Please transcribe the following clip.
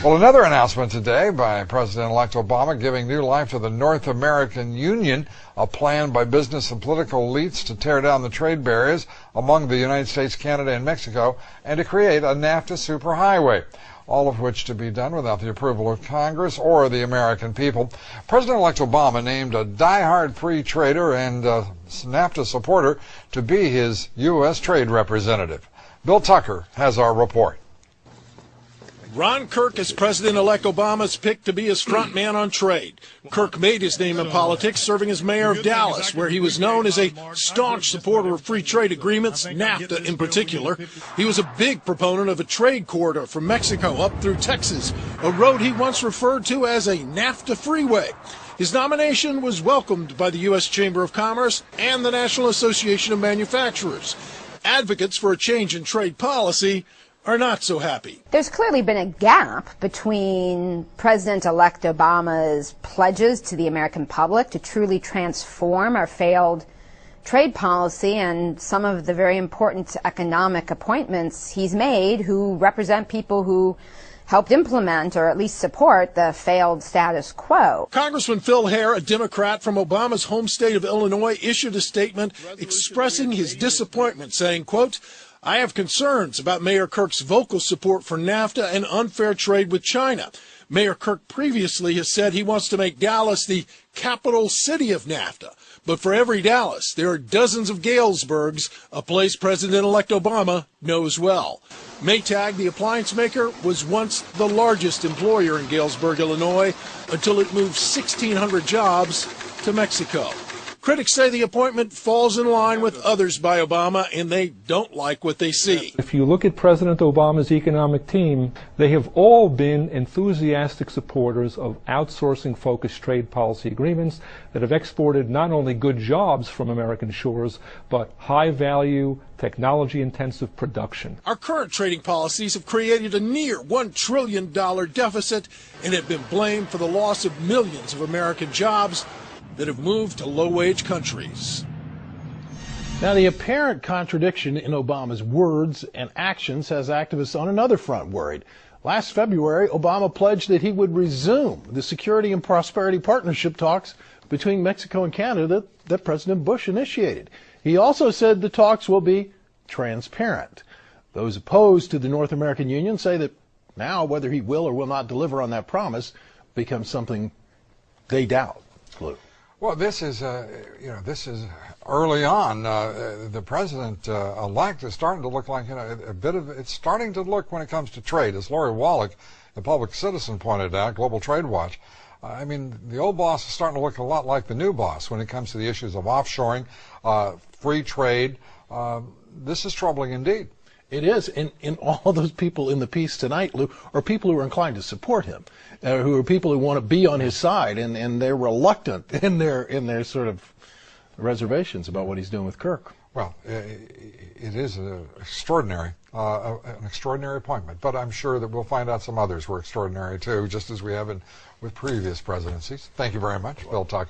Well, another announcement today by President-elect Obama giving new life to the North American Union, a plan by business and political elites to tear down the trade barriers among the United States, Canada, and Mexico, and to create a NAFTA superhighway, all of which to be done without the approval of Congress or the American people. President-elect Obama named a diehard free trader and NAFTA supporter to be his U.S. trade representative. Bill Tucker has our report. Ron Kirk is President-elect Obama's pick to be his front man on trade. Kirk made his name in politics serving as mayor of Dallas, where he was known as a staunch supporter of free trade agreements, NAFTA in particular. He was a big proponent of a trade corridor from Mexico up through Texas, a road he once referred to as a NAFTA freeway. His nomination was welcomed by the U.S. Chamber of Commerce and the National Association of Manufacturers. Advocates for a change in trade policy are not so happy. There's clearly been a gap between President-elect Obama's pledges to the American public to truly transform our failed trade policy and some of the very important economic appointments he's made who represent people who helped implement or at least support the failed status quo. Congressman Phil Hare, a Democrat from Obama's home state of Illinois, issued a statement expressing his disappointment, saying, quote, "I have concerns about Mayor Kirk's vocal support for NAFTA and unfair trade with China. Mayor Kirk previously has said he wants to make Dallas the capital city of NAFTA. But for every Dallas, there are dozens of Galesburgs, a place President-elect Obama knows well. Maytag, the appliance maker, was once the largest employer in Galesburg, Illinois, until it moved 1,600 jobs to Mexico. Critics say the appointment falls in line with others by Obama, and they don't like what they see. If you look at President Obama's economic team, they have all been enthusiastic supporters of outsourcing-focused trade policy agreements that have exported not only good jobs from American shores, but high-value, technology-intensive production. Our current trading policies have created a near $1 trillion deficit and have been blamed for the loss of millions of American jobs that have moved to low-wage countries. Now, the apparent contradiction in Obama's words and actions has activists on another front worried. Last February, Obama pledged that he would resume the Security and Prosperity Partnership talks between Mexico and Canada that President Bush initiated. He also said the talks will be transparent. Those opposed to the North American Union say that now whether he will or will not deliver on that promise becomes something they doubt. Lou. Well, this is early on. The president-elect is starting to look like, it's starting to look when it comes to trade. As Lori Wallach, the public citizen, pointed out, Global Trade Watch, the old boss is starting to look a lot like the new boss when it comes to the issues of offshoring, free trade. This is troubling indeed. It is, and all those people in the piece tonight, Lou, are people who are inclined to support him, who are people who want to be on his side, and they're reluctant in their sort of reservations about what he's doing with Kirk. Well, it is an extraordinary appointment, but I'm sure that we'll find out some others were extraordinary too, just as we have with previous presidencies. Thank you very much, Bill Tucker.